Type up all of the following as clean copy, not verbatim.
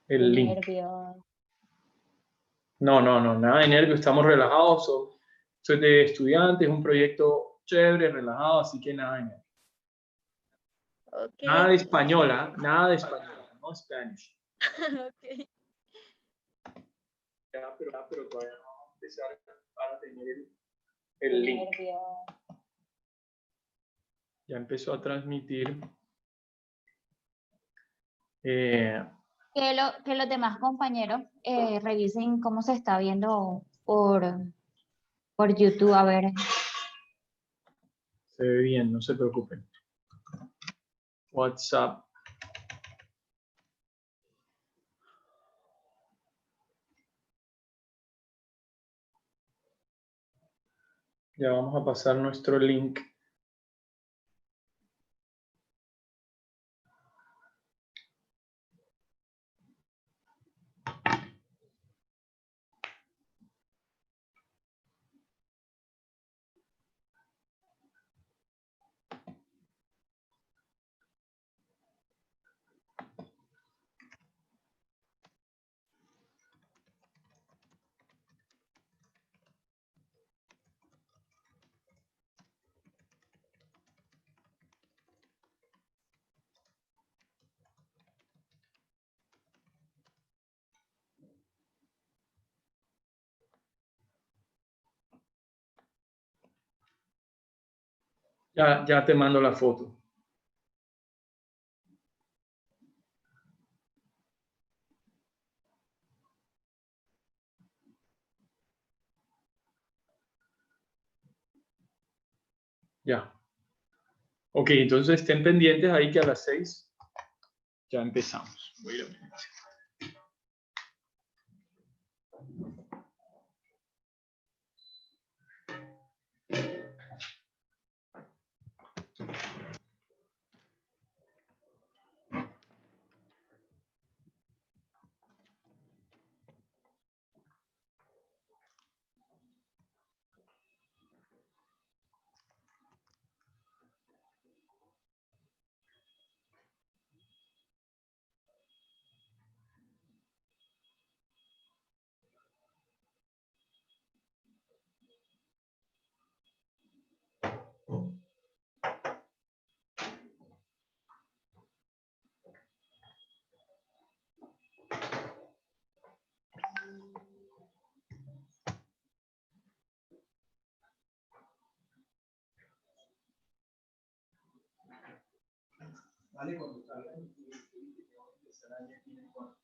el link. Nervios. No, nada de nervios, estamos relajados. Soy de estudiantes, un proyecto chévere, relajado, así que nada de nervios. Okay. Nada de española, no Spanish. Okay. Pero todavía no vamos a empezar para tener el link. Nervios. Ya empezó a transmitir. Que los demás compañeros revisen cómo se está viendo por YouTube, a ver. Se ve bien, no se preocupen. WhatsApp. Ya vamos a pasar nuestro link. Ya te mando la foto. Ya. Ok, entonces estén pendientes ahí que a las 6 ya empezamos. Wait a minute. Vale, cuando salgan y empezar a aquí en el cuarto.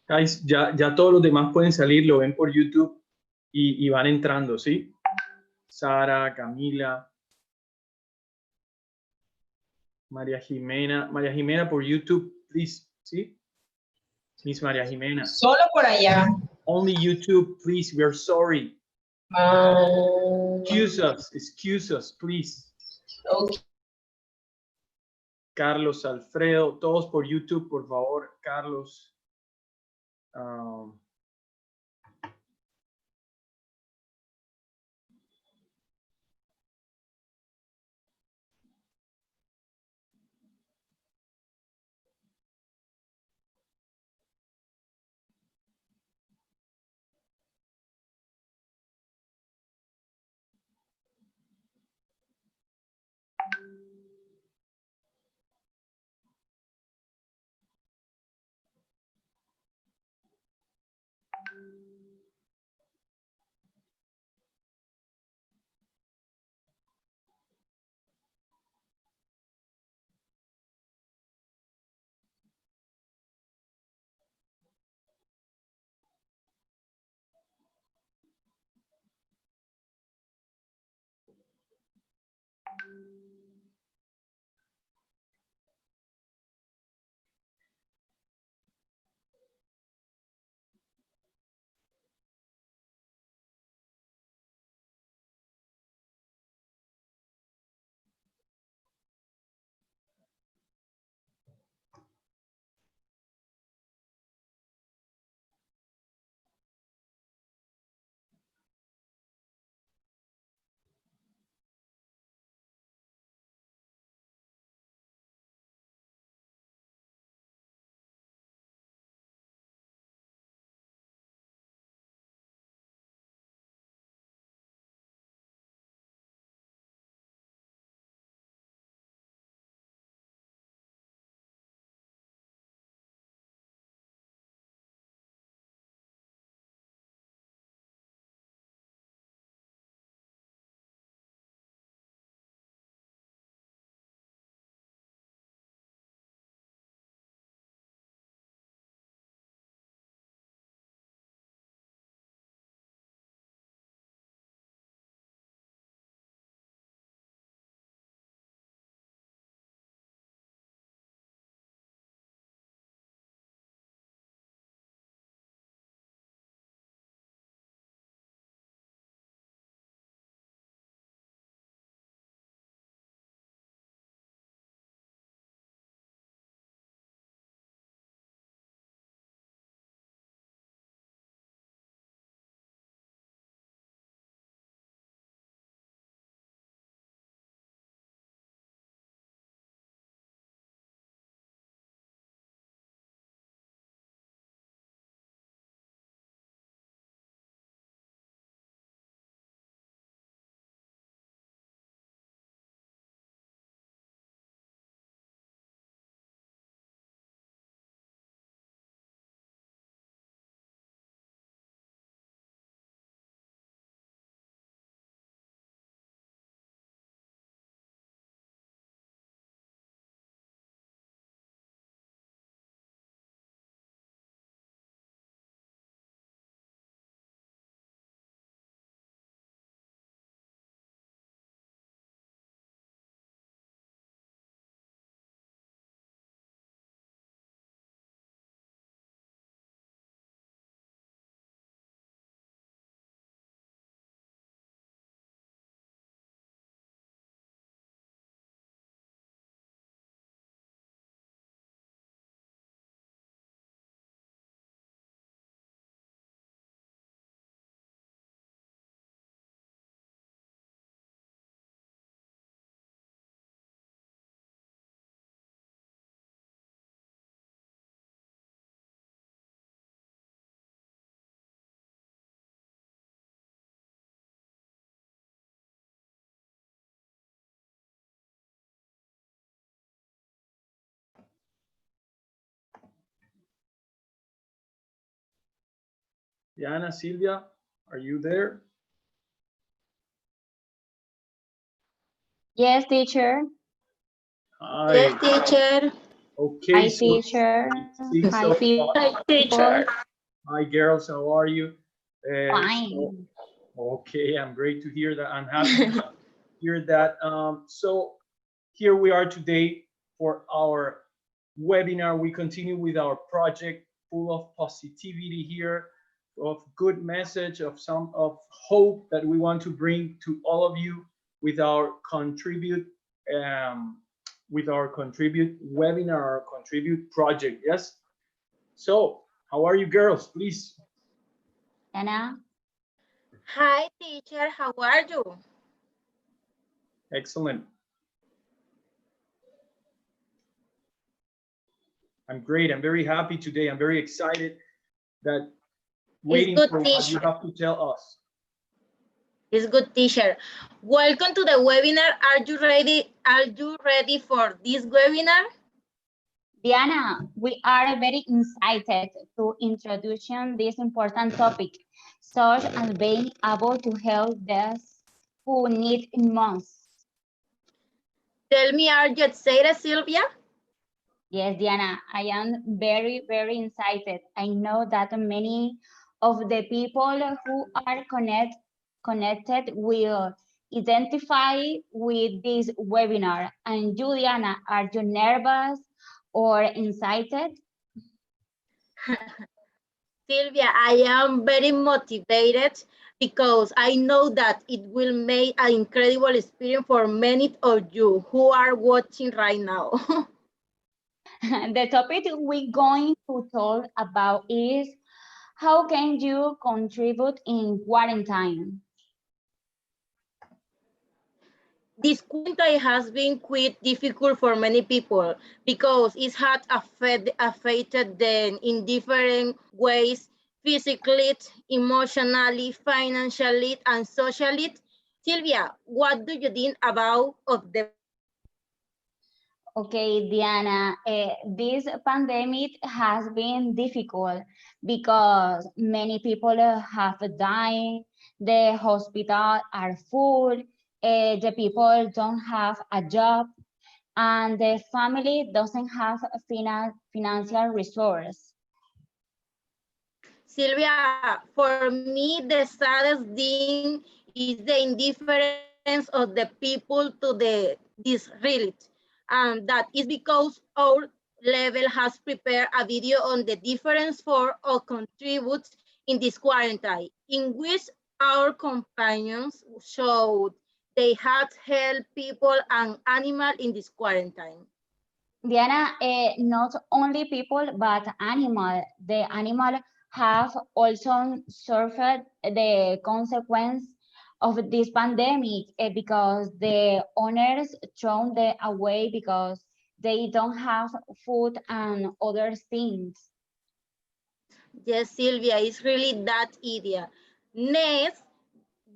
Guys, ya todos los demás pueden salir, lo ven por YouTube y van entrando, ¿sí? Sara, Camila, María Jimena por YouTube, please, ¿sí? Miss María Jimena. Solo por allá. Only YouTube, please, we are sorry. Excuse us, please. Okay. Carlos, Alfredo, todos por YouTube, por favor, Carlos. Diana, Silvia, are you there? Yes, teacher. Hi. Yes, teacher. Okay, Hi, so teacher. six Hi, of people. Hi, teacher. hi girls, how are you? Fine. Okay, I'm great to hear that. I'm happy to hear that. So here we are today for our webinar. We continue with our project full of positivity here, of good message, of some of hope that we want to bring to all of you with our contribute webinar, our contribute project. Yes. So how are you girls? Please. Anna. Hi, teacher. How are you? Excellent. I'm great. I'm very happy today. I'm very excited that waiting good, for what you teacher. have to tell us. It's good, teacher. Welcome to the webinar. Are you ready? Are you ready for this webinar? Diana, we are very excited to introduce this important topic, such as being able to help those who need it most. Tell me, are you excited, Sylvia? Yes, Diana, I am very, very excited. I know that many of the people who are connected will identify with this webinar. And you, Diana, are you nervous or excited? Sylvia, I am very motivated because I know that it will make an incredible experience for many of you who are watching right now. The topic we're going to talk about is how can you contribute in quarantine? This quarantine has been quite difficult for many people because it had affected them in different ways, physically, emotionally, financially, and socially. Sylvia, what do you think about of the Okay, Diana, this pandemic has been difficult because many people have died, the hospitals are full, the people don't have a job, and the family doesn't have a financial resource. Sylvia, for me, the saddest thing is the indifference of the people to this reality. And that is because our level has prepared a video on the difference for or contributes in this quarantine, in which our companions showed they had helped people and animals in this quarantine. Diana, not only people, but animal. The animal have also suffered the consequence of this pandemic because the owners thrown them away because they don't have food and other things. Yes, Sylvia, it's really that idea. Next,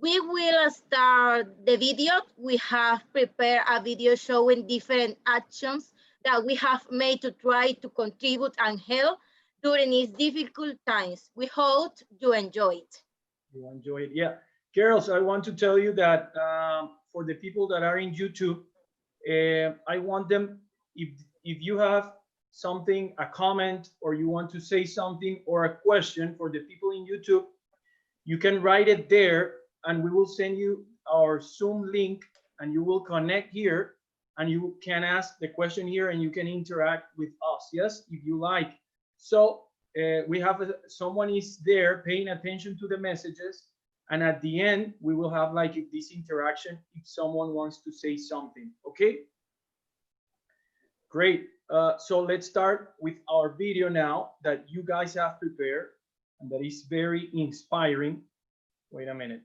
we will start the video. We have prepared a video showing different actions that we have made to try to contribute and help during these difficult times. We hope you enjoy it. You enjoy it. Yeah. Girls, I want to tell you that for the people that are in YouTube, I want them, if you have something, a comment, or you want to say something or a question for the people in YouTube, you can write it there and we will send you our Zoom link and you will connect here and you can ask the question here and you can interact with us, yes, if you like. So we have someone is there paying attention to the messages, and at the end we will have like this interaction if someone wants to say something. Okay, great. So let's start with our video now that you guys have prepared and that is very inspiring. Wait a minute.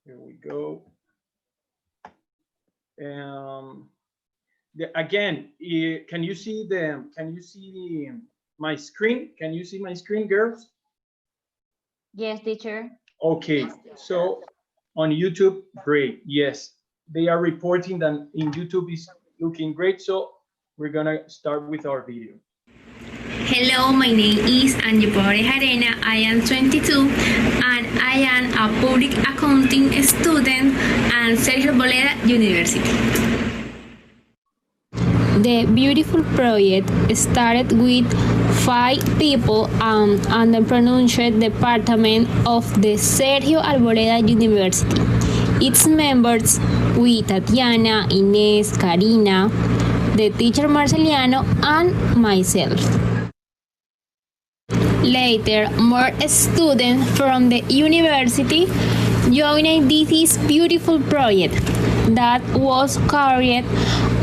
Here we go. Again, can you see my screen? Can you see my screen, girls? Yes, teacher. Okay, so on YouTube, great. Yes, they are reporting that in YouTube is looking great. So we're gonna start with our video. Hello, my name is Arena. I am 22 and I am a public accounting student at Arboleda University. The beautiful project started with 5 people and the pronounced department of the Sergio Arboleda University. Its members with Tatiana, Inés, Karina, the teacher Marceliano, and myself. Later, more students from the university joined this beautiful project that was carried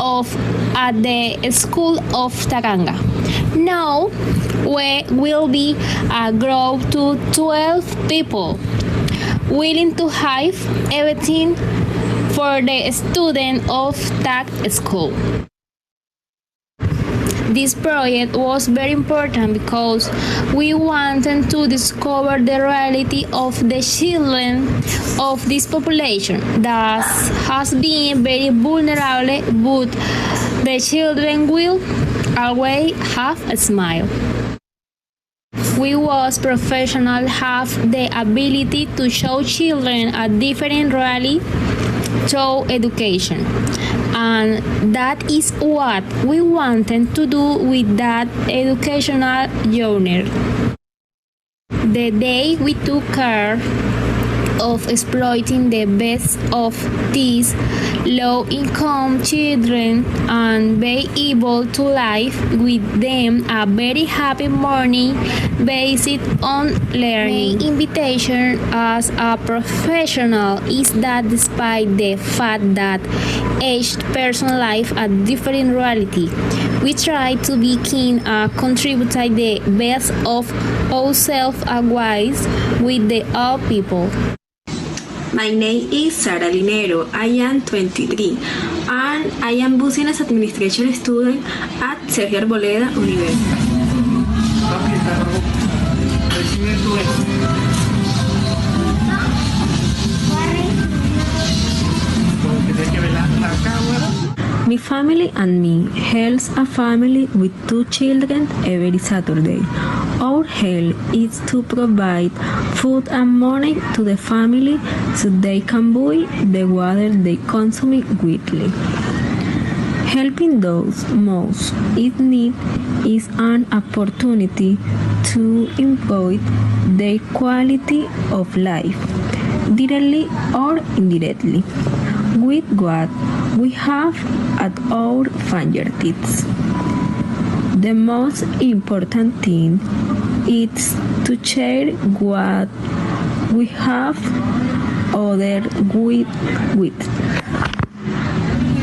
off at the School of Tacanga. Now, we will be grow to 12 people, willing to have everything for the student of that school. This project was very important because we wanted to discover the reality of the children of this population that has been very vulnerable, but the children will always have a smile. We as professionals have the ability to show children a different reality through education. And that is what we wanted to do with that educational journey. The day we took care of exploiting the best of these low-income children and be able to live with them a very happy morning based on learning. My invitation as a professional is that despite the fact that each person lives a different reality, we try to be keen and contribute the best of ourselves always with the all people. My name is Sara Linero. I am 23 and I am business administration student at Sergio Arboleda Universidad. My family and me helps a family with 2 children every Saturday. Our help is to provide food and money to the family so they can buy the water they consume weekly. Helping those most in need is an opportunity to improve their quality of life, directly or indirectly, with what we have at our fingertips. The most important thing is to share what we have other with.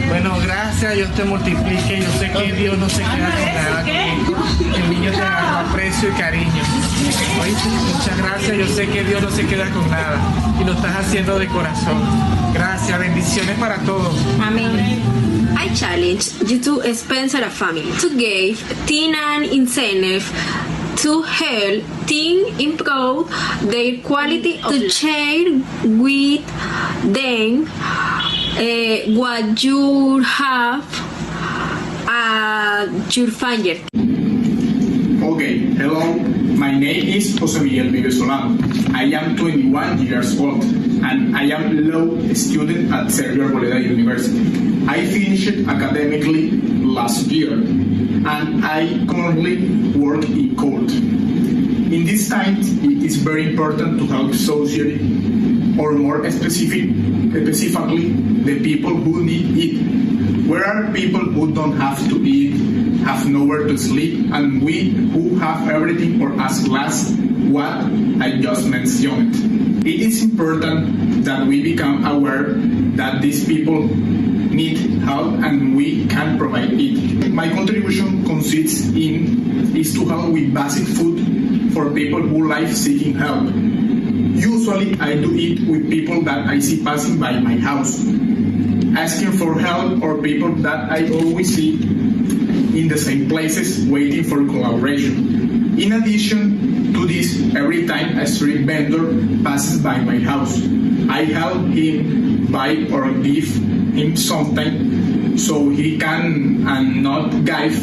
Bueno, gracias, Dios te multiplique. Yo sé que Dios no se queda con nada, que el niño te da aprecio y cariño. ¿Oíste? Muchas gracias, yo sé que Dios no se queda con nada y lo estás haciendo de corazón. Gracias, bendiciones para todos. Amén. I challenge you to spend a family, to give teen and incentive, to help teen improve their quality of to share with them what you have at your finger. Okay, hello, my name is Jose Miguel Vives Solano. I am 21 years old and I am law student at Sergio Arboleda University. I finished academically last year and I currently work in court. In this time, it is very important to help society, or more specifically, the people who need it. Where are people who don't have to eat, have nowhere to sleep, and we who have everything or as less what I just mentioned. It is important that we become aware that these people need help and we can provide it. My contribution consists is to help with basic food for people who life seeking help. Usually I do it with people that I see passing by my house, asking for help, or people that I always see in the same places waiting for collaboration. In addition to this, every time a street vendor passes by my house, I help him buy or give him something so he can and not give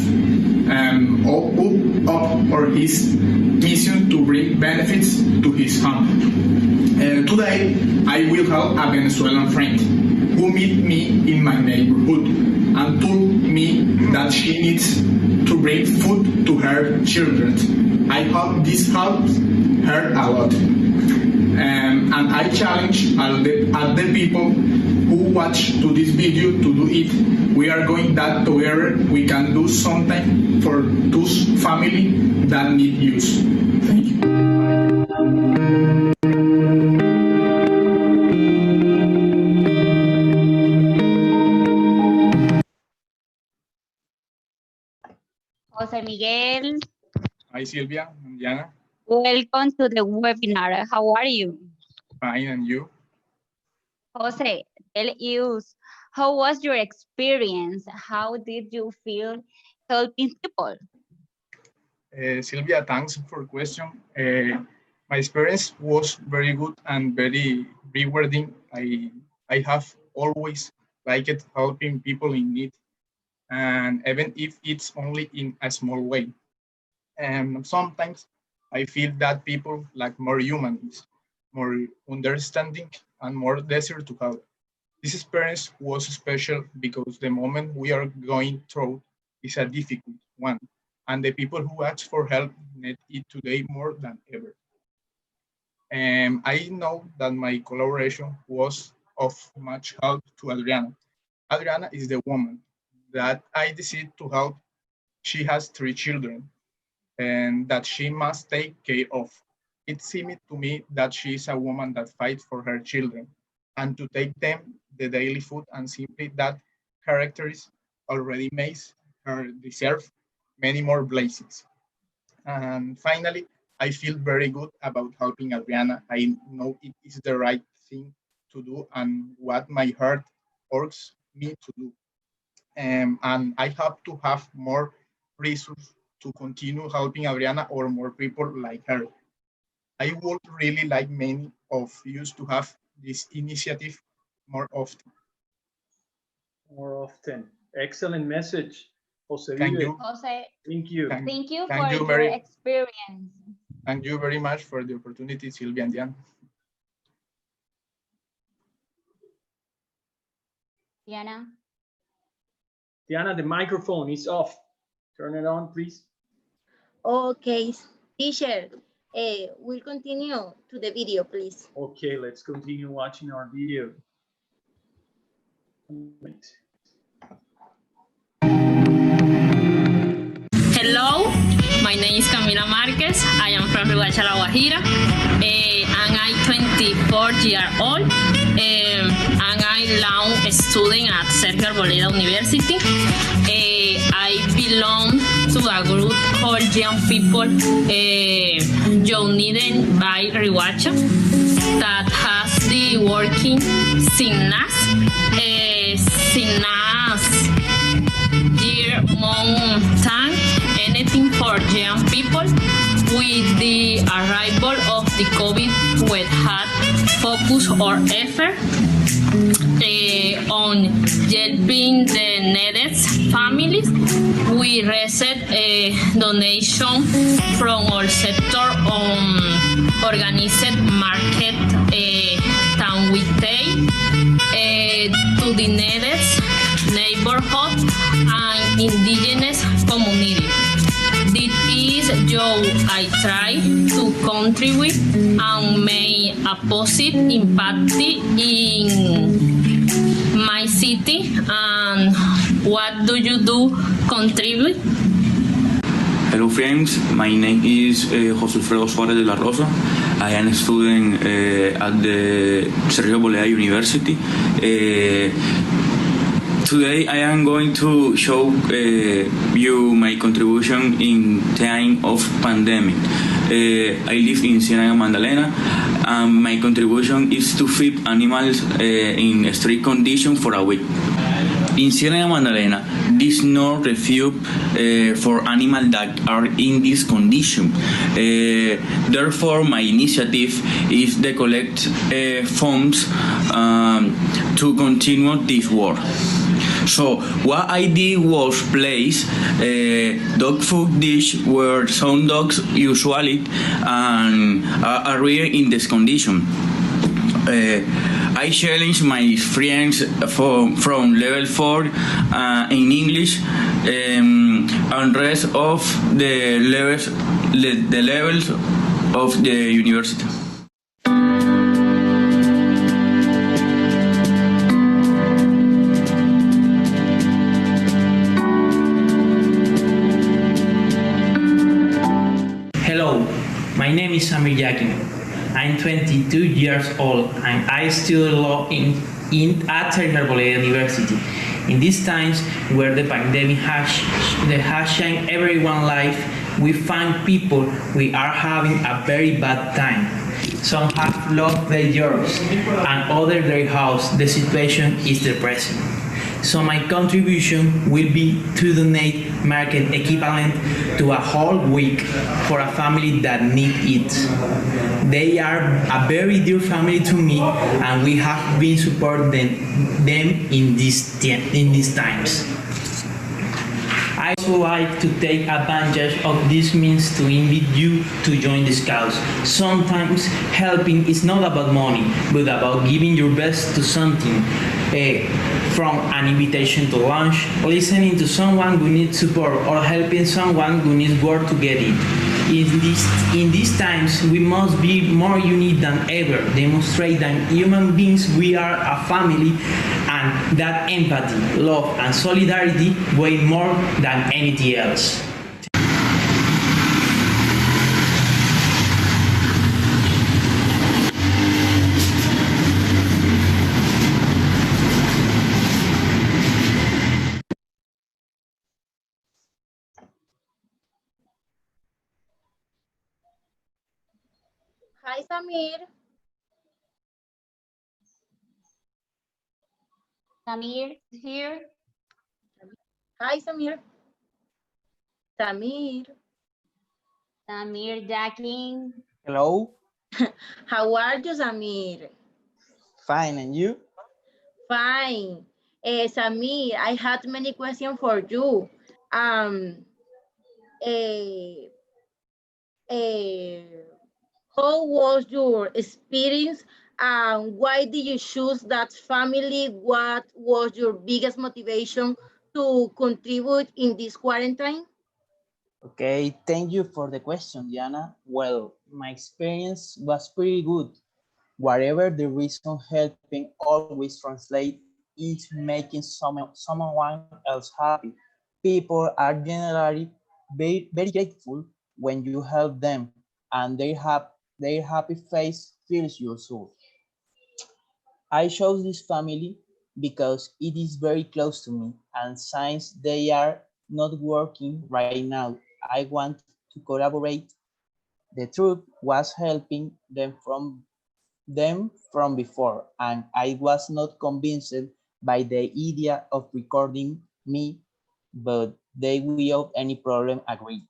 up or his mission to bring benefits to his family. Today, I will help a Venezuelan friend who met me in my neighborhood and told me that she needs to bring food to her children. I hope this helps her a lot. And I challenge all the people who watch to this video to do it. We are going that together. We can do something for those families that need use. Thank you. Jose Miguel, Hi, Silvia and Diana. welcome to the webinar. How are you? Fine, and you? Jose, tell us, how was your experience? How did you feel helping people? Silvia, thanks for the question. My experience was very good and very rewarding. I have always liked helping people in need, and even if it's only in a small way. And sometimes I feel that people lack more humanness, more understanding, and more desire to help. This experience was special because the moment we are going through is a difficult one, and the people who ask for help need it today more than ever. And I know that my collaboration was of much help to Adriana. Adriana is the woman that I decided to help. She has 3 children and that she must take care of. It seemed to me that she is a woman that fights for her children and to take them the daily food, and simply that characteristic already makes her deserve many more blessings. And finally, I feel very good about helping Adriana. I know it is the right thing to do and what my heart urges me to do. And I have to have more resources to continue helping Adriana or more people like her. I would really like many of you to have this initiative more often. More often. Excellent message, Jose. Thank Vive. you. Jose, Thank you. thank you Thank for you your very- experience. Thank you very much for the opportunity, Sylvia and Diana. Diana, Diana, the microphone is off. Turn it on, please. Okay, teacher, we'll continue to the video, please. Okay, let's continue watching our video. Wait. Hello, my name is Camila Marquez. I am from Riohacha, La Guajira, and I'm 24 years old, and I'm now a student at Sergio Arboleda University. I belong to a group called young people united by Riohacha that has the working SINAS, year month time, anything for young people. With the arrival of the COVID, we had focus or effort on helping the needed families. We received a donation from our sector on organized market that we take to the needed neighborhood and indigenous community. This is how I try to contribute and make a positive impact in my city. And what do you do contribute? Hello friends, my name is José Alfredo Suárez de la Rosa. I am a student at the Sergio Arboleda University. Today I am going to show you my contribution in time of pandemic. I live in Ciénaga Magdalena, and my contribution is to feed animals in strict condition for a week. In Ciénaga Magdalena, there is no refuge for animals that are in this condition. Therefore, my initiative is to collect funds to continue this work. So what I did was place dog food dish where some dogs usually are really in this condition. I challenge my friends from level 4 in English and rest of the levels of the university. Hello, my name is Samir Yakin. I'm 22 years old and I study law at Arboleda University. In these times where the pandemic has changed everyone's life, we find people we are having a very bad time. Some have lost their jobs and others their house. The situation is depressing. So my contribution will be to donate market equivalent to a whole week for a family that need it. They are a very dear family to me and we have been supporting them in these times. I also like to take advantage of this means to invite you to join this cause. Sometimes helping is not about money, but about giving your best to something. From an invitation to lunch, listening to someone who needs support, or helping someone who needs work to get it. In these times, we must be more unique than ever, demonstrate that human beings we are a family and that empathy, love, and solidarity weigh more than anything else. Hi, Samir. Samir is here. Hi, Samir. Samir. Samir Yakin. Hello, How are you, Samir? fine, and you? Fine. Samir, I had many questions for you. Eh, how was your experience and why did you choose that family? What was your biggest motivation to contribute in this quarantine? Okay, thank you for the question, Diana. Well, my experience was pretty good. Whatever the reason, helping always translate is making someone else happy. People are generally very grateful when you help them, and their happy face fills your soul. I chose this family because it is very close to me, and since they are not working right now, I want to collaborate. The truth was helping them from before, and I was not convinced by the idea of recording me, but they without any problem agreed.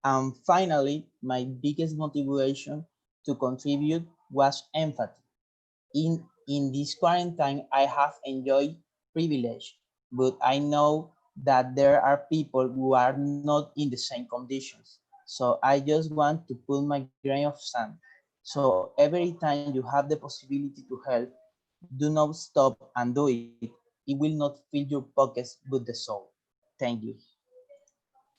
And finally, my biggest motivation to contribute was empathy. In this quarantine, I have enjoyed privilege, but I know that there are people who are not in the same conditions. So I just want to put my grain of sand. So every time you have the possibility to help, do not stop and do it. It will not fill your pockets but the soul. Thank you.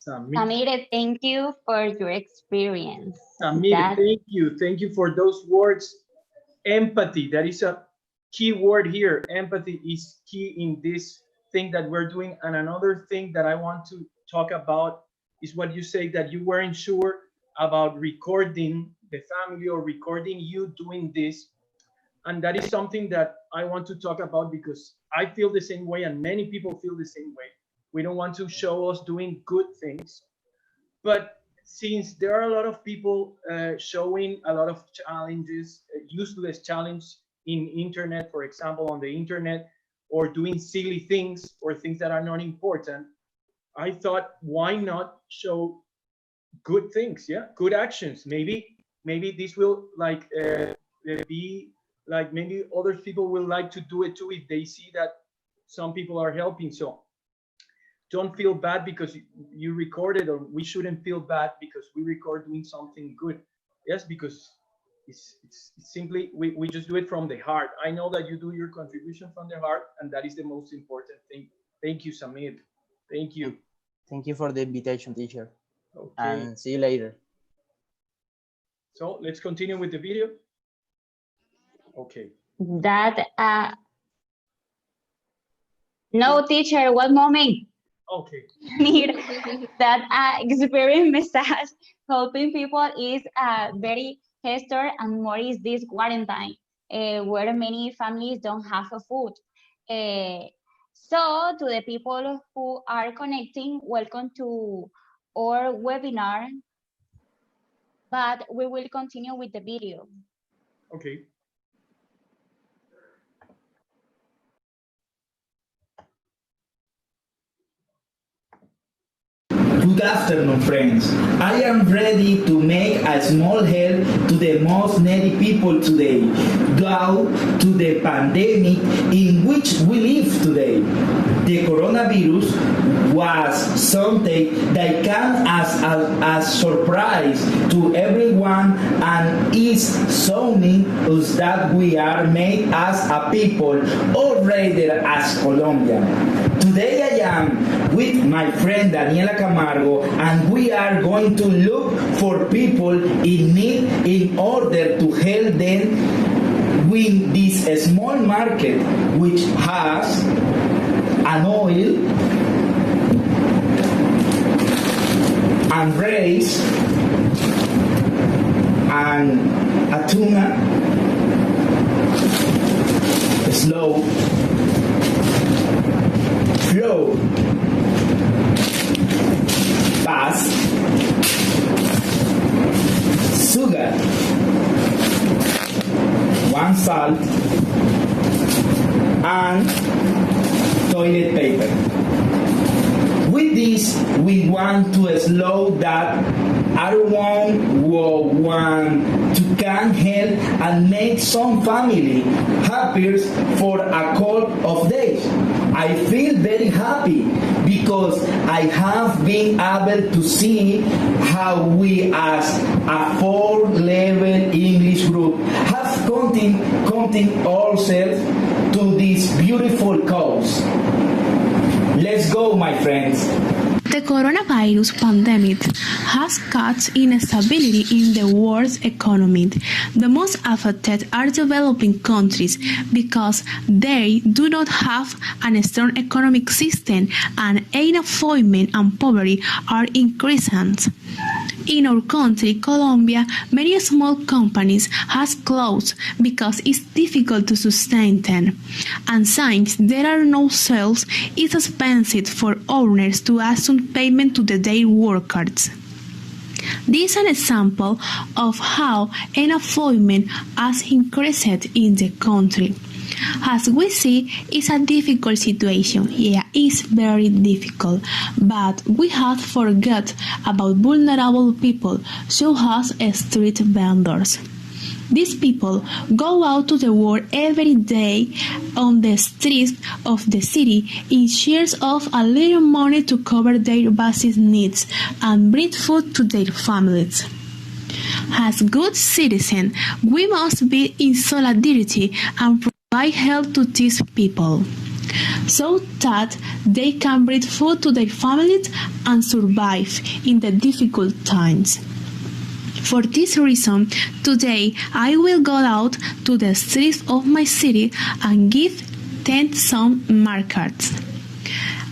Samir, thank you for your experience. Samir, thank you. Thank you for those words. Empathy, that is a key word here. Empathy is key in this thing that we're doing. And another thing that I want to talk about is what you say that you weren't sure about recording the family or recording you doing this. And that is something that I want to talk about because I feel the same way and many people feel the same way. We don't want to show us doing good things. But since there are a lot of people showing a lot of challenges, useless challenge in internet, for example, on the internet, or doing silly things or things that are not important, I thought, why not show good things? Yeah, good actions. Maybe this will be like maybe other people will like to do it too if they see that some people are helping. So don't feel bad because you recorded, or we shouldn't feel bad because we record doing something good. Yes, because it's simply, we just do it from the heart. I know that you do your contribution from the heart, and that is the most important thing. Thank you, Samir. Thank you. Thank you for the invitation, teacher. Okay. And see you later. So let's continue with the video. Okay. That, no, teacher, one moment. Okay. That experience message helping people is very hard, and more is this quarantine, where many families don't have a food. So to the people who are connecting, welcome to our webinar, but we will continue with the video. Okay. Good afternoon, friends. I am ready to make a small help to the most needy people today, due to the pandemic in which we live today. The coronavirus was something that came as a surprise to everyone and is showing us that we are made as a people, or rather as Colombia. Today I am with my friend Daniela Camargo, and we are going to look for people in need in order to help them win this small market which has an oil and rice and a tuna, slow, flow, fast, sugar, one salt, and toilet paper. With this, we want to slow that everyone will want to can help and make some family happier for a couple of days. I feel very happy because I have been able to see how we as a 4-level English group have content ourselves to this beautiful cause. Let's go, my friends. The coronavirus pandemic has caused instability in the world's economy. The most affected are developing countries because they do not have a strong economic system, and unemployment and poverty are increasing. In our country, Colombia, many small companies have closed because it's difficult to sustain them. And since there are no sales, it's expensive for owners to assume payment to their workers. This is an example of how unemployment has increased in the country. As we see, it's a difficult situation. Yeah, it's very difficult. But we have forgot about vulnerable people, such as street vendors. These people go out to the work every day on the streets of the city in search of a little money to cover their basic needs and bring food to their families. As good citizens, we must be in solidarity and provide help to these people, so that they can bring food to their families and survive in the difficult times. For this reason, today I will go out to the streets of my city and give them some markers.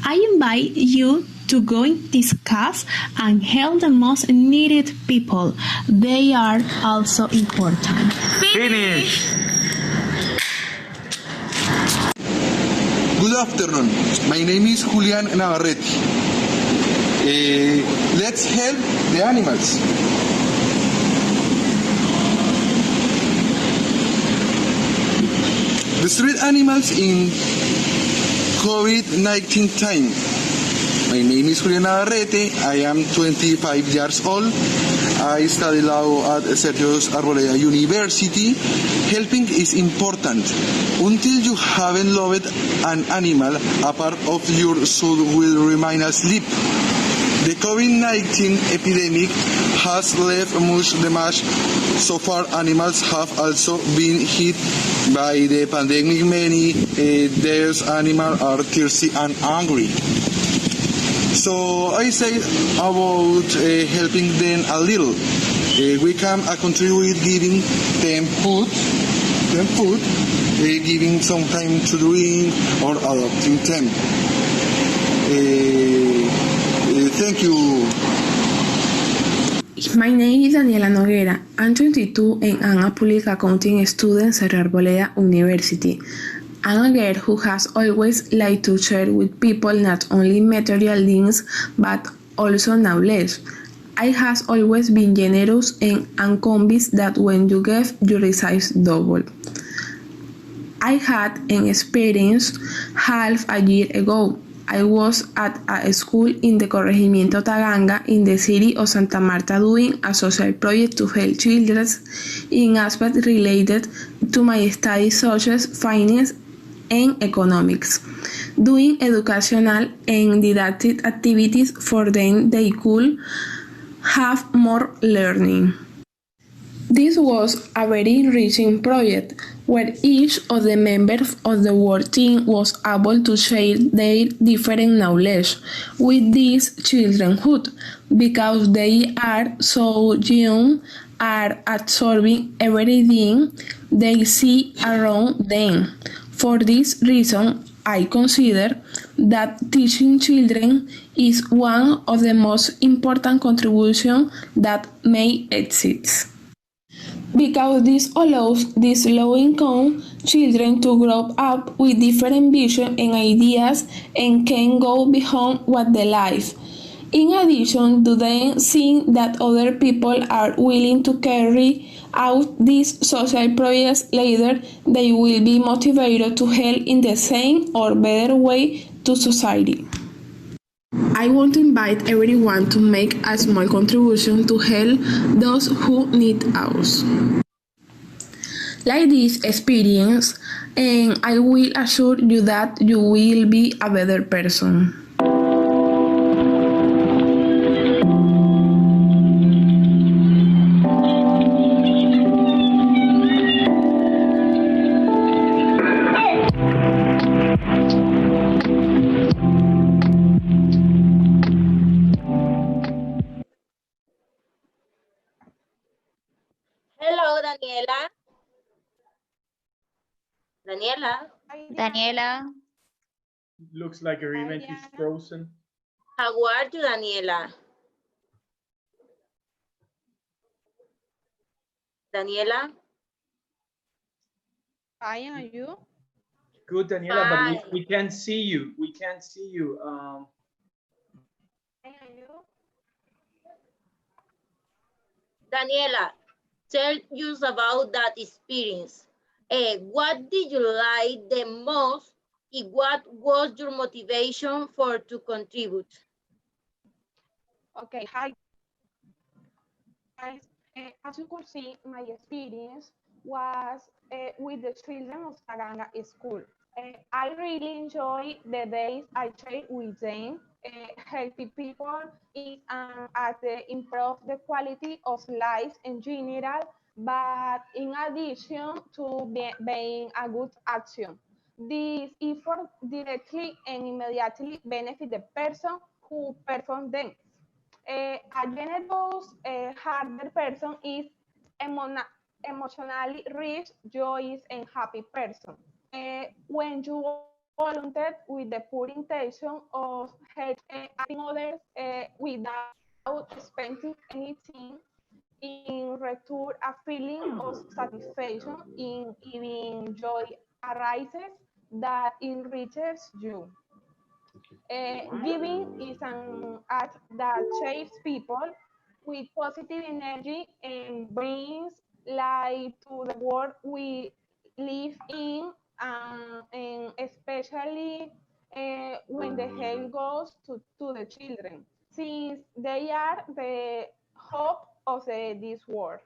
I invite you to go and discuss and help the most needed people. They are also important. Finish! Good afternoon. My name is Julian Navarrete. Let's help the animals. The street animals in COVID-19 time. My name is Julian Navarrete. I am 25 years old. I study law at Sergio's Arboleda University. Helping is important. Until you haven't loved an animal, a part of your soul will remain asleep. The COVID-19 epidemic has left much damage. So far, animals have also been hit by the pandemic. Many these animals are thirsty and angry. So I say about helping them a little. We can contribute giving them food, giving some time to drink or adopting them. Thank you. My name is Daniela Noguera. I'm 22 and I'm a public accounting student at Arboleda University. I'm a girl who has always liked to share with people not only material things but also knowledge. I have always been generous and I'm convinced that when you give, you receive double. I had an experience half a year ago. I was at a school in the Corregimiento Taganga in the city of Santa Marta doing a social project to help children in aspects related to my studies such as finance and economics, doing educational and didactic activities for them they could have more learning. This was a very enriching project where each of the members of the work team was able to share their different knowledge with these childrenhood because they are so young, are absorbing everything they see around them. For this reason, I consider that teaching children is one of the most important contributions that may exist. Because this allows these low-income children to grow up with different visions and ideas and can go beyond what they like. In addition to them seeing that other people are willing to carry out these social projects later, they will be motivated to help in the same or better way to society. I want to invite everyone to make a small contribution to help those who need us. Like this experience, and I will assure you that you will be a better person. Hello, Daniela. Daniela. Daniela. Looks like her event is frozen. How are you, Daniela? Daniela. Fine, are you? Good, Daniela, Fine. but we can't see you. We can't see you. Daniela, tell us about that experience. What did you like the most? And what was your motivation for to contribute? Okay, hi. Guys, as you could see, my experience was with the children of Taganga School. I really enjoy the days I shared with them, helping people at improve the quality of life in general, but in addition to being a good action. This effort directly and immediately benefit the person who performed them. A generous, harder person is emotionally rich, joyous, and happy person. When you volunteer with the pure intention of helping others without expecting anything, in return, a feeling of satisfaction in even joy arises that enriches you. Giving is an act that shapes people with positive energy and brings life to the world we live in, and especially when the help goes to the children, since they are the hope of this world.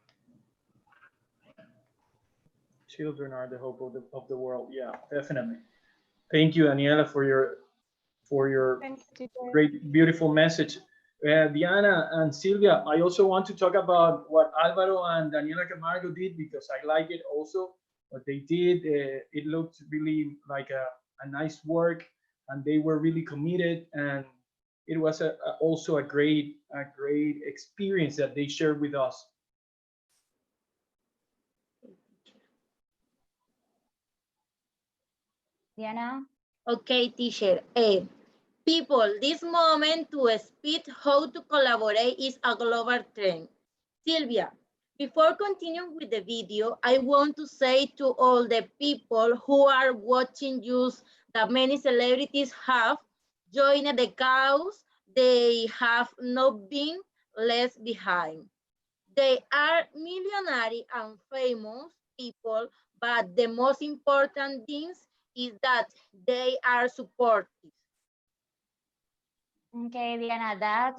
Children are the hope of the world. Yeah, definitely. Thank you, Daniela, for your great, beautiful message. Diana and Silvia, I also want to talk about what Alvaro and Daniela Camargo did, because I like it also, what they did. It looked really like a nice work, and they were really committed, and it was also a great experience that they shared with us. Diana? Okay, teacher. People, this moment to speak how to collaborate is a global trend. Sylvia, before continuing with the video, I want to say to all the people who are watching you that many celebrities have joined the cause. They have not been left behind. They are millionaire and famous people, but the most important things is that they are supportive. Okay, Diana, that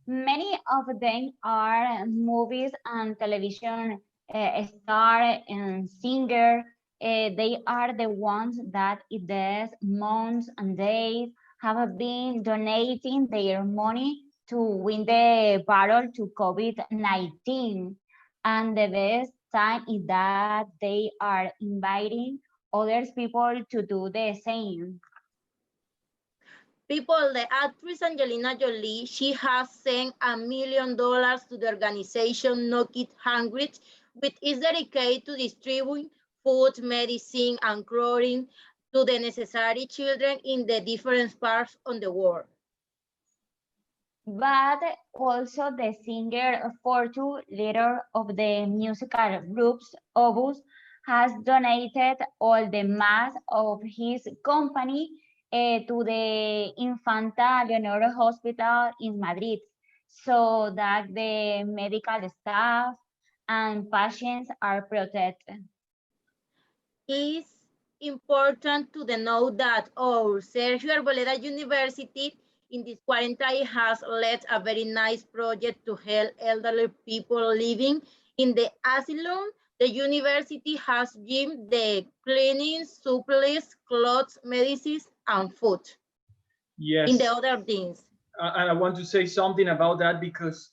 many of them are movies and television star and singer. They are the ones that in these months and days have been donating their money to win the battle to COVID-19. And the best time is that they are inviting other people to do the same. People, the actress Angelina Jolie, she has sent $1 million to the organization No Kid Hungry, which is dedicated to distribute food, medicine, and clothing to the necessary children in the different parts of the world. But also the singer Fortu, leader of the musical groups Obus, has donated all the mass of his company to the Infanta Leonor Hospital in Madrid, so that the medical staff and patients are protected. It's important to know that our Sergio Arboleda University in this quarantine has led a very nice project to help elderly people living in the asylum. The university has given the cleaning, supplies, clothes, medicines, and food. Yes. In the other things. And I want to say something about that, because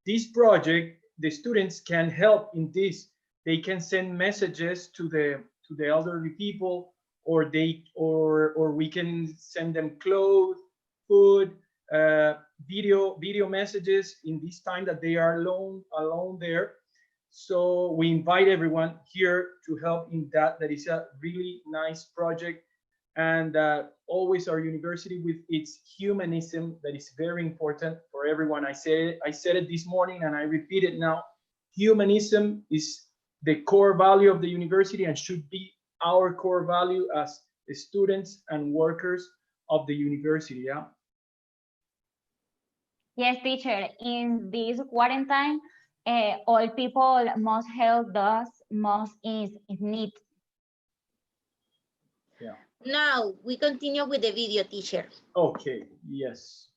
this project, the students can help in this. They can send messages to the elderly people, or we can send them clothes, food, video messages in this time that they are alone there. So we invite everyone here to help in that. That is a really nice project. And always our university with its humanism, that is very important for everyone. I said it this morning and I repeat it now. Humanism is the core value of the university and should be our core value as students and workers of the university. Yeah. Yes, teacher. In this quarantine, all people must help those most in need. Yeah. Now we continue with the video, teacher. Okay, yes.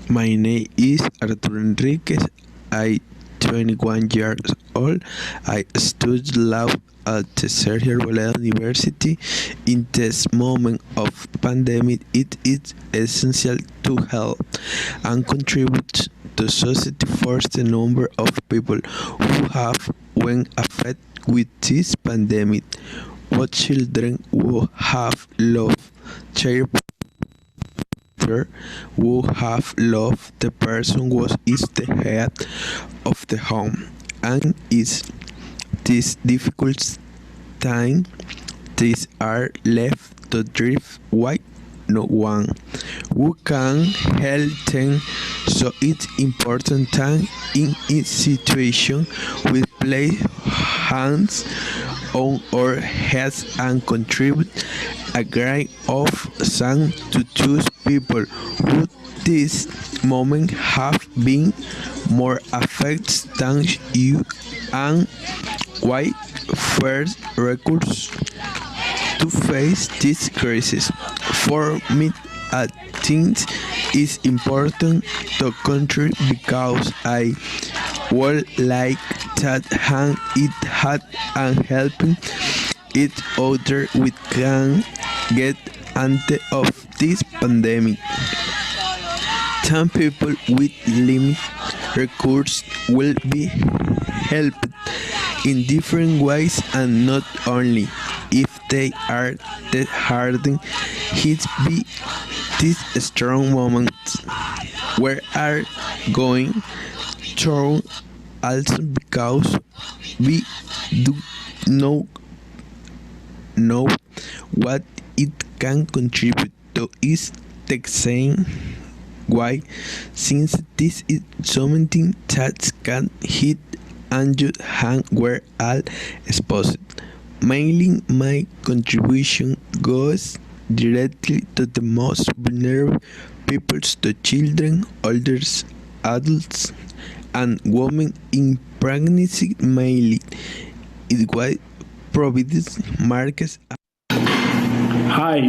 My name is Arturo Enriquez. I'm 21 years old. I study law at the Sergio Arboleda University. In this moment of pandemic, it is essential to help and contribute to society for the number of people who have been affected with this pandemic. What children who have lost their who have loved the person who is the head of the home, and is this difficult time these are left to drift why no one who can help them. So it's important time in each situation we place hands on our heads and contribute a grain of sand to choose people who this moment have been more affected than you, and why first recourse to face this crisis. For me, I think it's important to contribute because I would like that hand in hand and helping each other we can get out of this pandemic. Some people with limited resources will be helped in different ways, and not only if they are the hardest hit by these strong moments we are going through, also because we do not know what it can contribute to is the same way, since this is something that can hit and you hang we're all exposed. Mainly my contribution goes directly to the most vulnerable people, to children, elders, adults, and women in pregnancy. Mainly it was provided Marcus. Hi,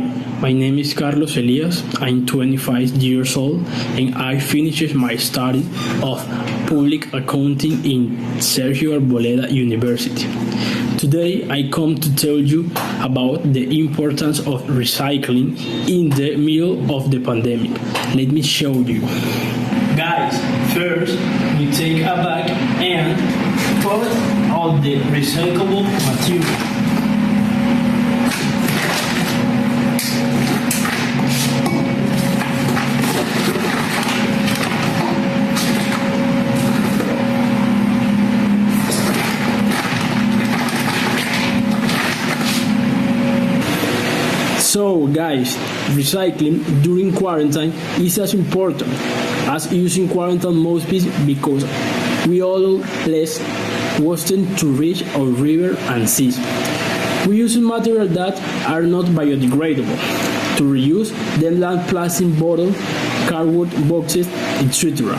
my name is Carlos Elias. I'm 25 years old and I finished my study of public accounting in Sergio Arboleda University. Today I come to tell you about the importance of recycling in the middle of the pandemic. Let me show you. Guys, first we take a bag and put all the recyclable material. So guys, recycling during quarantine is as important as using quarantine mouthpiece because we all less wasted to reach our river and seas. We use materials that are not biodegradable to reuse them like plastic bottle, cardboard boxes, etc.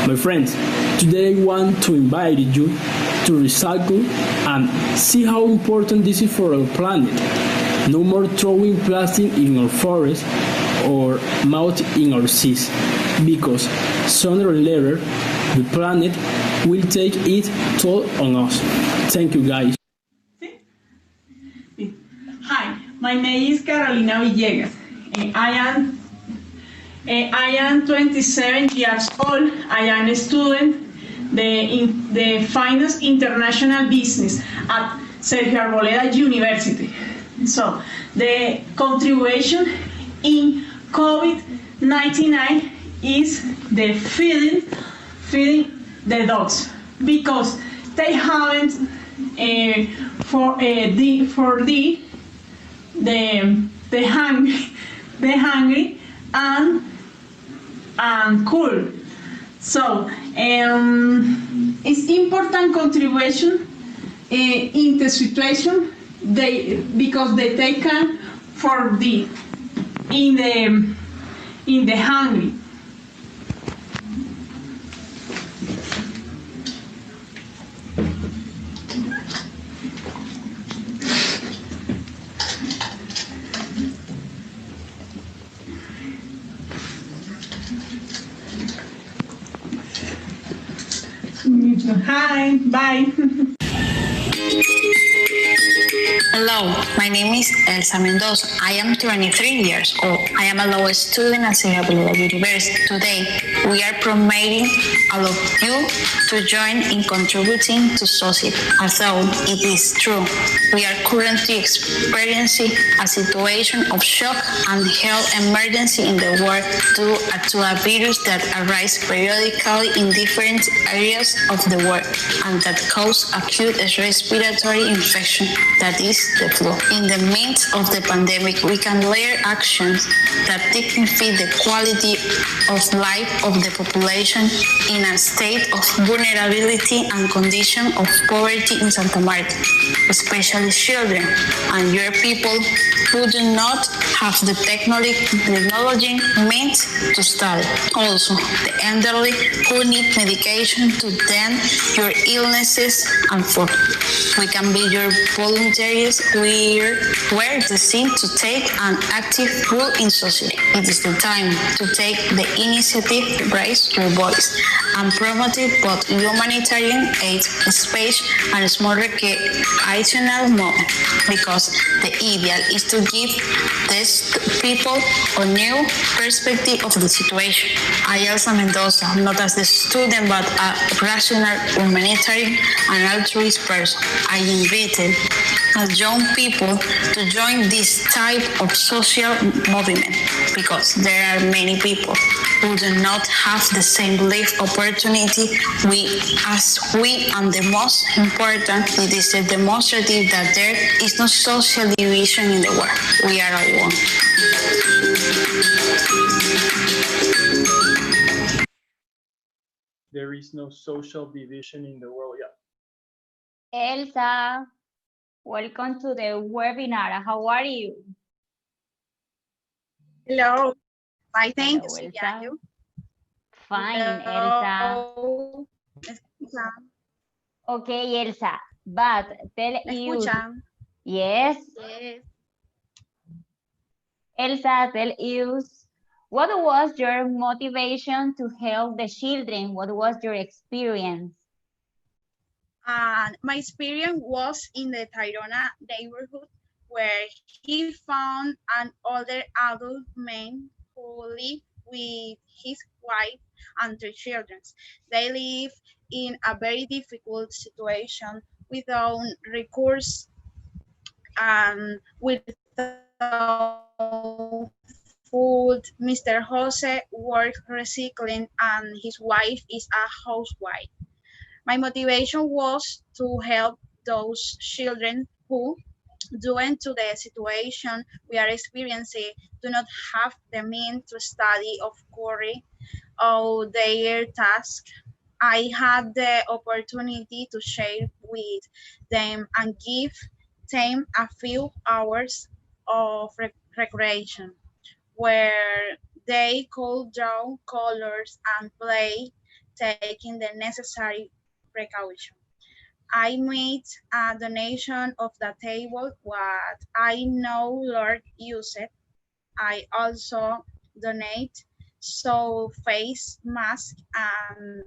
My friends, today I want to invite you to recycle and see how important this is for our planet. No more throwing plastic in our forests or mouth in our seas, because sooner or later the planet will take its toll on us. Thank you guys. Hi, my name is Carolina Villegas and I am 27 years old. I am a student in the Finance International Business at Sergio Arboleda University. So the contribution in COVID-19 is the feeding the dogs, because they haven't the hungry and cool. So it's important contribution in the situation because they take for the in the hungry. Hi, bye. Hello, my name is Elsa Mendoza. I am 23 years old. I am a law student at Arboleda University. Today, we are promoting all of you to join in contributing to society. Although it is true, we are currently experiencing a situation of shock and health emergency in the world due to a virus that arises periodically in different areas of the world and that causes acute respiratory infection, that is the flu. In the midst of the pandemic, we can layer actions that dignify the quality of life of the population in a state of vulnerability and condition of poverty in Santa Marta, especially children and young people who do not have the technology meant to study. Also, the elderly who need medication to tend your illnesses and food. We can be your volunteers where the seem to take an active role in society. It is the time to take the initiative, raise your voice, and promote both humanitarian aid, space, and small recreational moment, because the ideal is to give these people a new perspective of the situation. I, Elsa Mendoza, not as the student, but a rational, humanitarian, and altruist person, I invited as young people to join this type of social movement, because there are many people who do not have the same life opportunity as we, and the most important, it is a demonstrative that there is no social division in the world. We are all one. There is no social division in the world. Yeah. Elsa, welcome to the webinar. How are you? Hello. Hi, thank you, Hello, Silvia. Elsa. You? Fine, Hello. Elsa. ¿Me escuchan? Okay, Elsa, but tell ¿Me you. escuchan? Yes. Yes. Elsa, tell us, what was your motivation to help the children? What was your experience? My experience was in the Tayrona neighborhood, where he found an older adult man who lived with his wife and 3 children. They live in a very difficult situation without recourse and without food. Mr. Jose works recycling and his wife is a housewife. My motivation was to help those children who, due to the situation we are experiencing, do not have the means to study or carry out their task. I had the opportunity to share with them and give them a few hours of recreation, where they could draw colors and play, taking the necessary precaution. I made a donation of the table what I no longer use it. I also donate face mask and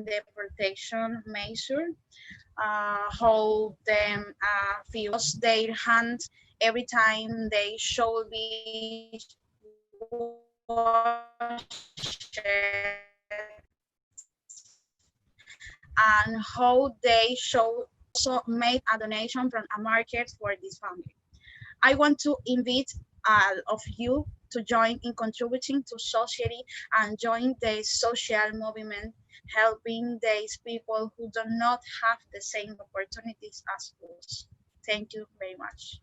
the protection measure. Hold them wash their hands every time they should be washed, and how they should also make a donation from a market for this family. I want to invite all of you to join in contributing to society and join the social movement, helping these people who do not have the same opportunities as us. Thank you very much.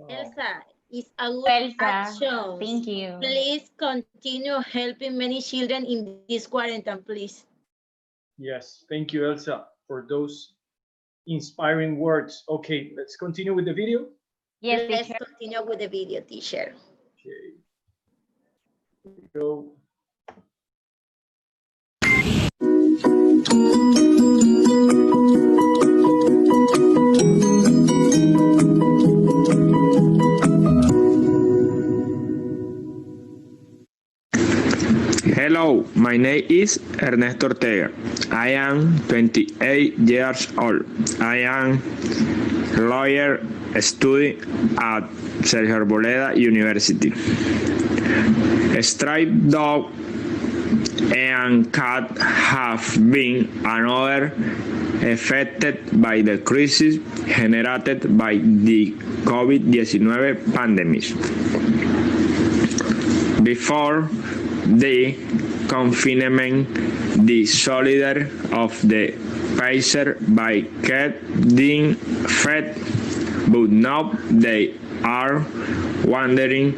Elsa, it's a good Elsa, action. thank you. Please continue helping many children in this quarantine, please. Yes, thank you, Elsa, for those inspiring words. Okay, let's continue with the video. Yes, let's teacher. continue with the video, teacher. Okay. Here we go. Hello, my name is Ernesto Ortega. I am 28 years old. I am lawyer studying at Sergio Arboleda University. Stray dog and cat have been another affected by the crisis generated by the COVID-19 pandemic. Before the confinement, the solidarity of the paced by getting fed, but now they are wandering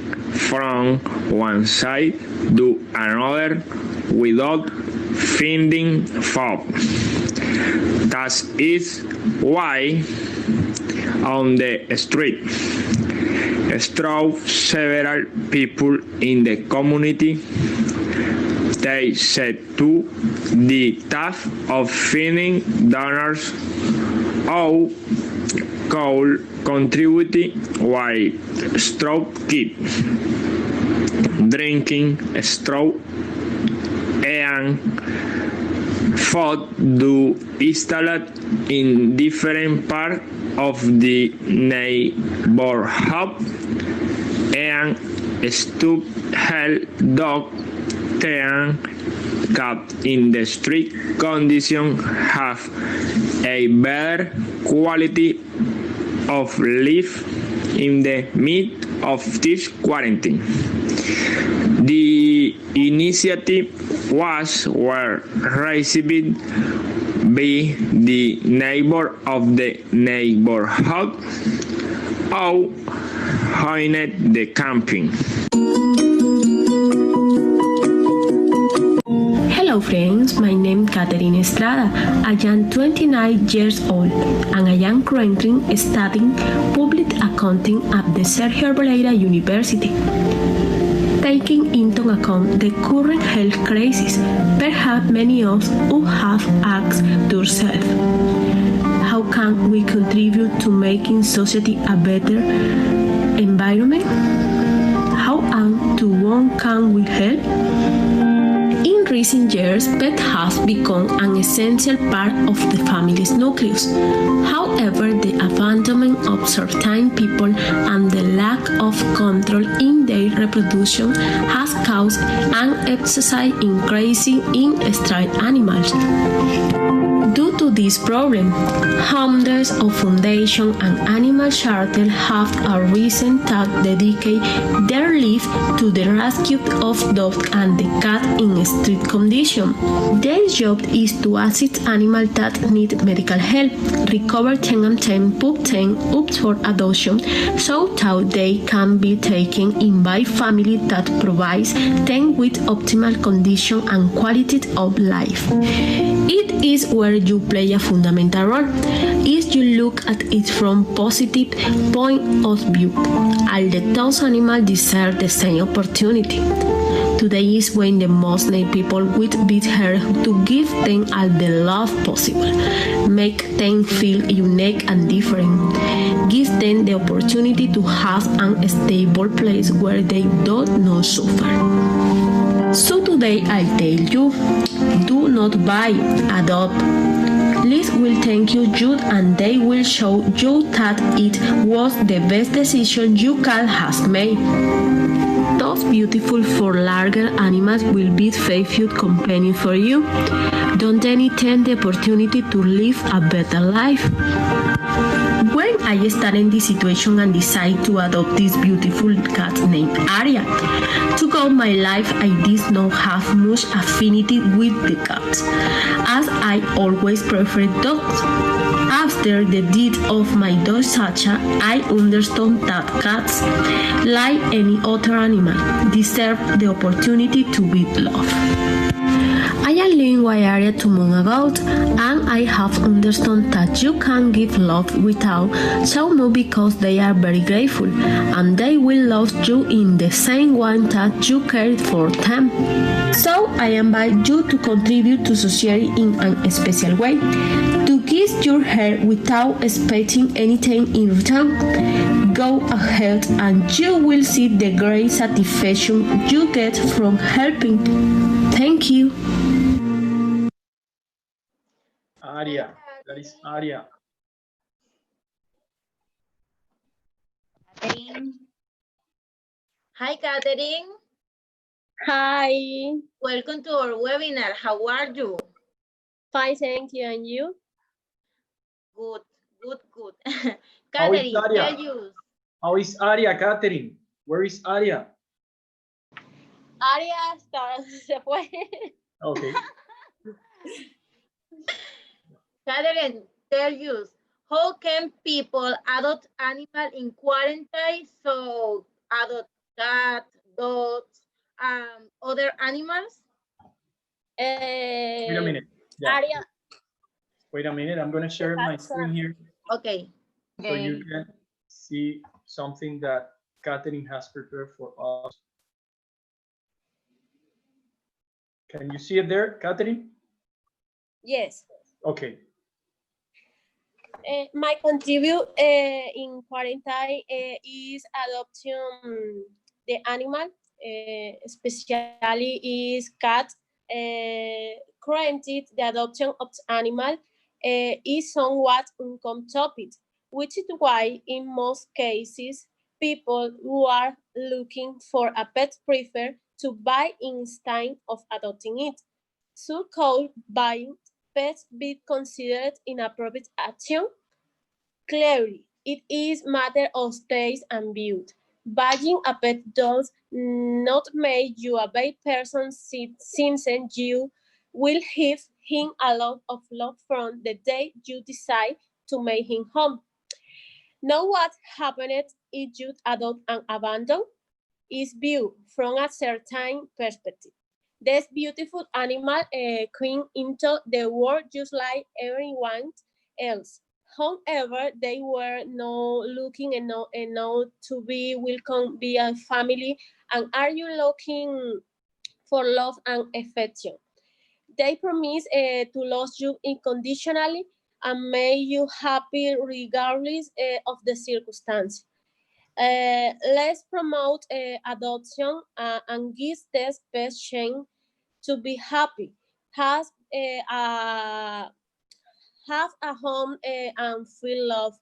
from one side to another without finding food. That is why on the street, several people in the community. They set to the task of finding donors who could contribute while straw keep drinking straw and food do installed in different parts of the neighborhood and stoop help dog and cat in the street condition have a better quality of life in the midst of this quarantine. The initiative was well received by the neighbor of the neighborhood who joined the campaign. Hello friends, my name is Catherine Estrada. I am 29 years old and I am currently studying public accounting at the Sergio Arboleda University. Taking into account the current health crisis, perhaps many of us who have asked themselves, how can we contribute to making society a better environment? How and to whom can we help? In recent years, pet has become an essential part of the family's nucleus. However, the abandonment of certain people and the lack of control in their reproduction has caused an excessive increase in stray animals. Due to this problem, hundreds of foundations and animal shelters have arisen that dedicate their life to the rescue of dogs and the cat in street condition. Their job is to assist animals that need medical help, recover them and then put them up for adoption so that they can be taken in by family that provides them with optimal condition and quality of life. It is where you play a fundamental role. If you look at it from positive point of view, all those animals deserve the same opportunity. Today is when the most need people would be here to give them all the love possible, make them feel unique and different, give them the opportunity to have a stable place where they do not suffer. So today I tell you, do not buy, adopt. Liz will thank you and they will show you that it was the best decision you can have made. Those beautiful for larger animals will be faithful companion for you. Don't anything the opportunity to live a better life. When I started in this situation and decided to adopt this beautiful cat named Aria, throughout my life I did not have much affinity with the cats, as I always preferred dogs. After the death of my dog Sacha, I understood that cats, like any other animal, deserve the opportunity to be loved. I am living with Aria 2 months ago, and I have understood that you can give love without so much because they are very grateful, and they will love you in the same way that you cared for them. So I invite you to contribute to society in a special way, to kiss your hair without expecting anything in return. Go ahead and you will see the great satisfaction you get from helping. Thank you. Aria, that is Aria. Hi, Catherine. Hi. Welcome to our webinar. How are you? Fine, thank you. And you? Good. How is Catherine, Aria? tell you. How is Aria, Catherine? Where is Aria? Aria se fue. Okay. Catherine, tell us, how can people adopt animal in quarantine? So adopt cat, dogs, other animals? Wait a minute. Yeah. Wait a minute. I'm going to share my screen here. Okay. So you can see something that Catherine has prepared for us. Can you see it there, Catherine? Yes. Okay. My contribute in quarantine is adoption the animal, especially is cat. Granted, the adoption of animal is somewhat uncommon topic, which is why in most cases people who are looking for a pet prefer to buy instead of adopting it. So could buying pets be considered inappropriate action? Clearly, it is matter of taste and beauty. Buying a pet does not make you a bad person since you will give him a lot of love from the day you decide to make him home. Now what happened if you adopt and abandon is viewed from a certain perspective. This beautiful animal came into the world just like everyone else. However, they were not looking enough to be welcome be a family. And are you looking for love and affection? They promise to love you unconditionally and make you happy regardless of the circumstance. Let's promote adoption and give this best chance to be happy. Has have a home and feel love.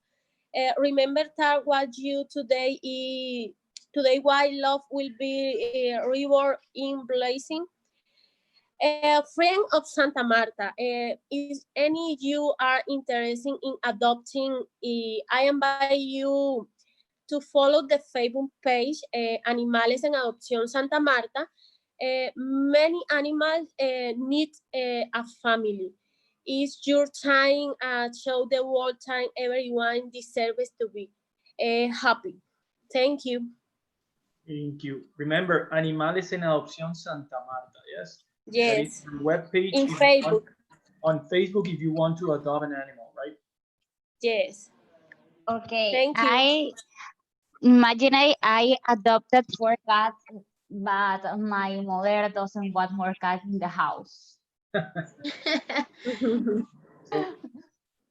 Remember that what you today is today why love will be reward in blessing. Friend of Santa Marta, is any you are interested in adopting, I invite you to follow the Facebook page Animales en Adopción Santa Marta. Many animals need a family. It's your time, show the world time everyone deserves to be happy. Thank you. Thank you. Remember, Animales en Adopción Santa Marta, yes? Yes. That is your webpage. In Facebook. On Facebook if you want to adopt an animal, right? Yes. Okay. Thank you. I imagine I adopted 4 cats, but my mother doesn't want more cats in the house.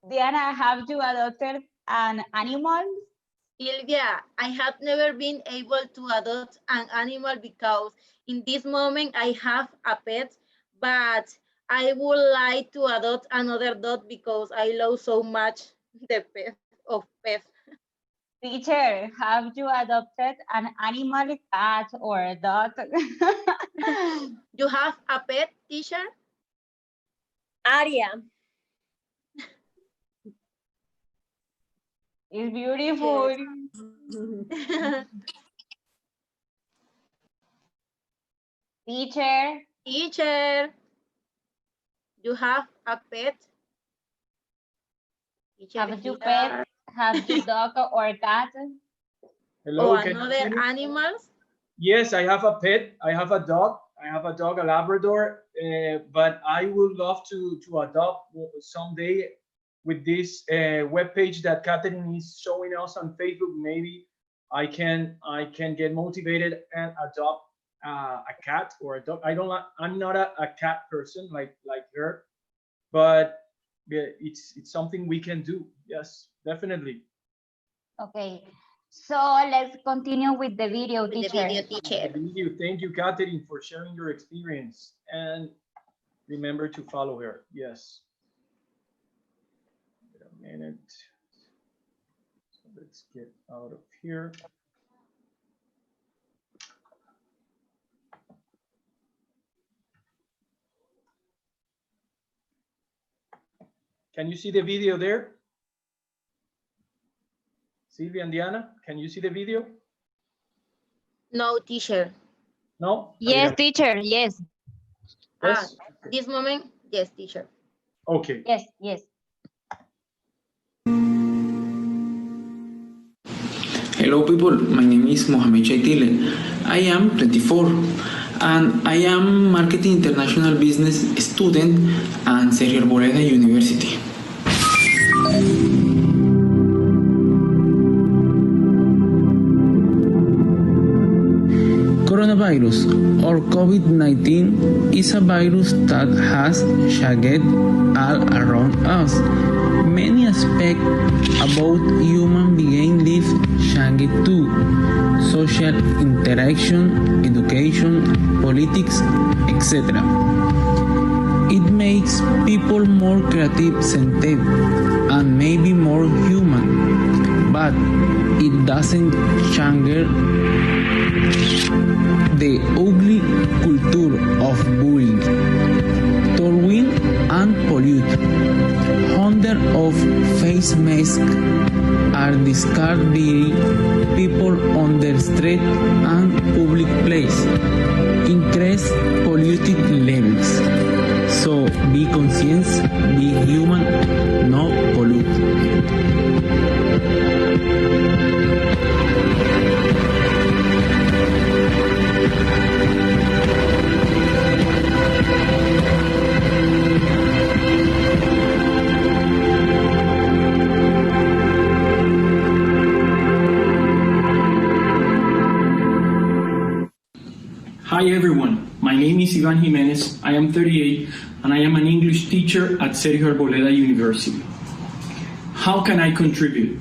Diana, have you adopted an animal? Sylvia, I have never been able to adopt an animal because in this moment I have a pet, but I would like to adopt another dog because I love so much the pet of pets. Teacher, have you adopted an animal, cat, or a dog? You have a pet, teacher? Aria. It's beautiful. Yes. Teacher. Teacher, you have a pet? Teacher, Have you pet? Have you dog or cat? Hello, or can you another hear me? animals? Yes, I have a pet. I have a dog. I have a dog, a Labrador, but I would love to adopt someday with this webpage that Catherine is showing us on Facebook. Maybe I can get motivated and adopt a cat or a dog. I'm not a cat person like her, but yeah, it's something we can do. Yes, definitely. Okay, so let's continue with the video, teacher. Thank you, Catherine, for sharing your experience. And remember to follow her. Yes. Wait a minute. So let's get out of here. Can you see the video there? Sylvia and Diana, can you see the video? No, teacher. No? Yes, teacher, yes. Yes? This moment, yes, teacher. Okay. Yes, yes. Hello people, my name is Mohamed Chaitile. I am 24 and I am Marketing International Business student at Sergio Arboleda University. Coronavirus or COVID-19 is a virus that has shagged all around us. Many aspects about human being live shagged too. Social interaction, education, politics, etc. It makes people more creative, sensitive, and maybe more human, but it doesn't change the ugly culture of bullying, throwing and pollute. Hundreds of face masks are discarded by people on the street and public place, increase polluted levels. So be conscious, be human, no pollute. Hi everyone, my name is Jimenez, I am 38 and I am an English teacher at Sergio Arboleda University. How can I contribute?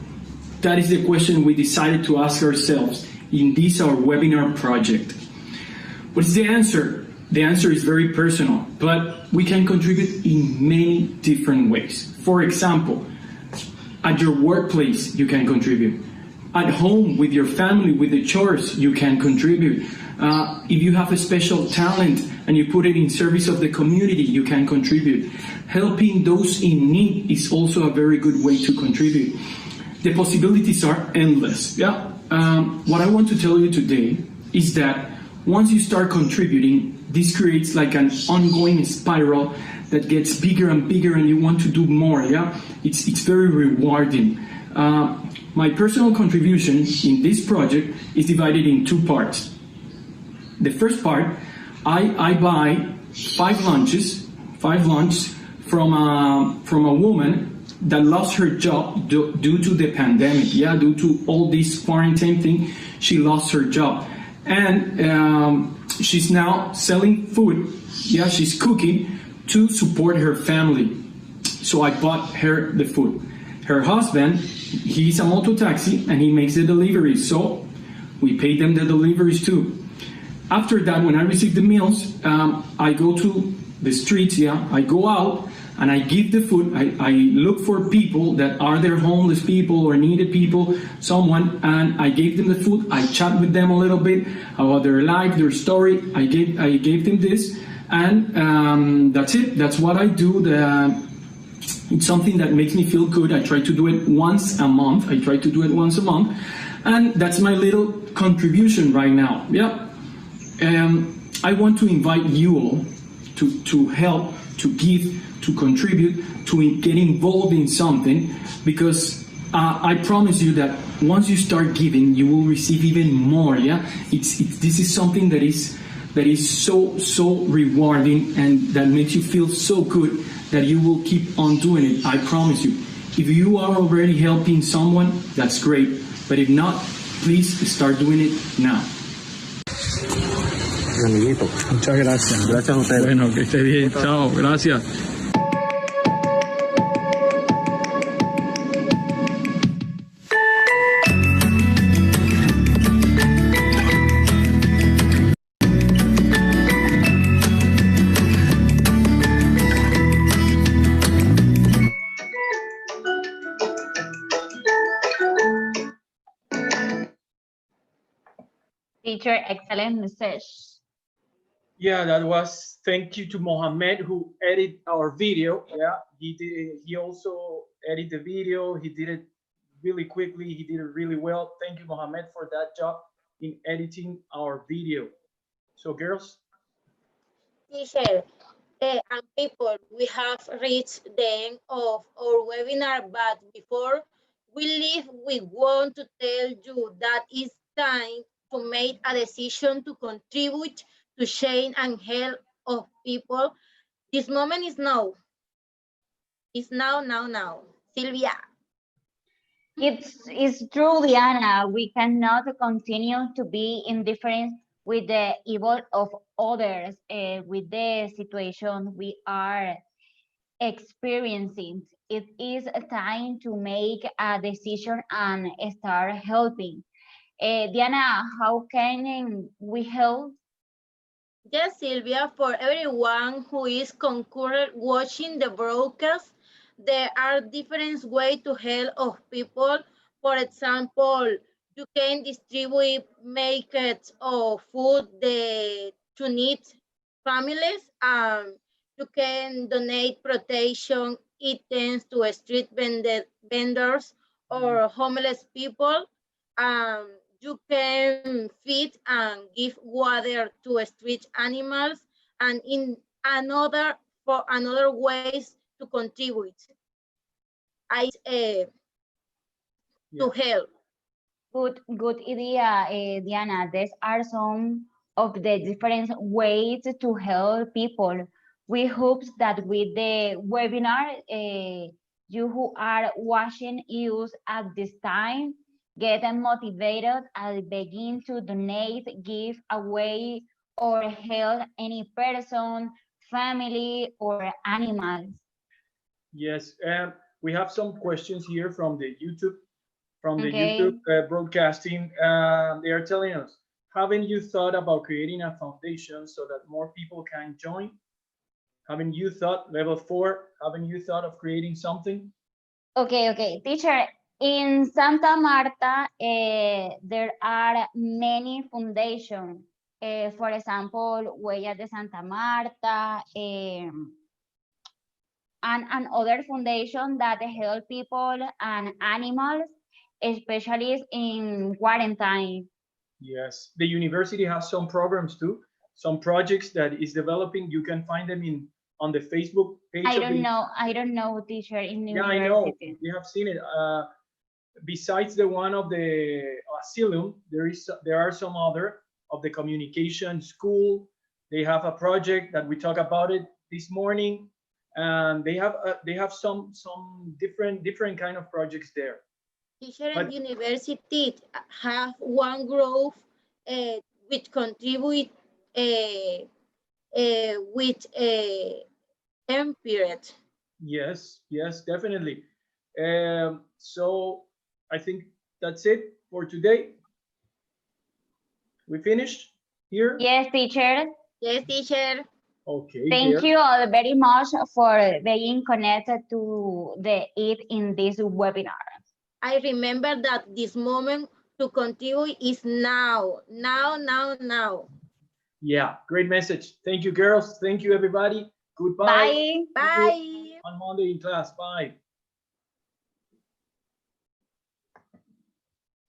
That is the question we decided to ask ourselves in this our webinar project. What is the answer? The answer is very personal, but we can contribute in many different ways. For example, at your workplace you can contribute. At home with your family, with the chores, you can contribute. If you have a special talent and you put it in service of the community, you can contribute. Helping those in need is also a very good way to contribute. The possibilities are endless. What I want to tell you today is that once you start contributing, this creates like an ongoing spiral that gets bigger and bigger and you want to do more. It's very rewarding. My personal contribution in this project is divided in two parts. The first part, I buy 5 lunches from a woman that lost her job due to the pandemic. Due to all this quarantine thing, she lost her job, and she's now selling food. She's cooking to support her family. So I bought her the food. Her husband, he's a moto taxi and he makes the deliveries, so we pay them the deliveries too. After that, when I receive the meals, I go to the streets, I go out and I give the food. I look for people that are there, homeless people or needed people, someone, and I gave them the food. I chat with them a little bit about their life, their story. I gave them this, and that's it. That's what I do. It's something that makes me feel good. I try to do it once a month. And that's my little contribution right now. I want to invite you all to help, to give, to contribute, to get involved in something, because I promise you that once you start giving, you will receive even more. This is something that is so rewarding and that makes you feel so good that you will keep on doing it. I promise you. If you are already helping someone, that's great. But if not, please start doing it now. Amiguito, muchas gracias. Gracias a ustedes. Bueno, que esté bien. Chao, gracias. Teacher, excellent message. That was, thank you to Mohamed who edited our video. He also edited the video. He did it really quickly. He did it really well. Thank you, Mohamed, for that job in editing our video. So girls. Teacher, and people, we have reached the end of our webinar, but before we want to tell you that it's time to make a decision to contribute to change and help of people. This moment is now. It's now, now, now. Sylvia. It's true, Diana. We cannot continue to be indifferent with the evil of others, with the situation we are experiencing. It is a time to make a decision and start helping. Diana, how can we help? Yes, Sylvia, for everyone who is concurrent watching the broadcast, there are different ways to help of people. For example, you can distribute makeups or food to need families. You can donate protection items to street vendors or homeless people. You can feed and give water to street animals, and in another ways to contribute. To help. Good idea, Diana. These are some of the different ways to help people. We hope that with the webinar, you who are watching us at this time, get motivated and begin to donate, give away, or help any person, family, or animals. Yes, we have some questions here from the YouTube broadcasting. They are telling us, haven't you thought about creating a foundation so that more people can join? Haven't you thought, level 4, haven't you thought of creating something? Okay, teacher. In Santa Marta, there are many foundations. For example, Huellas de Santa Marta, and other foundation that help people and animals, especially in quarantine. Yes, the university has some programs too, some projects that is developing. You can find them on the Facebook page. I don't know, teacher, in yeah, university. I know, we have seen it. Besides the one of the asylum, there are some other of the communication school. They have a project that we talk about it this morning, and they have some different kind of projects there. Teacher and university have one group which contribute with period. Yes, definitely. So I think that's it for today. We finished here? Yes, teacher. Yes, teacher. Okay. Thank you all very much for being connected to it in this webinar. I remember that this moment to contribute is now. Yeah, great message. Thank you, girls. Thank you, everybody. Goodbye. Bye. On Monday in class. Bye.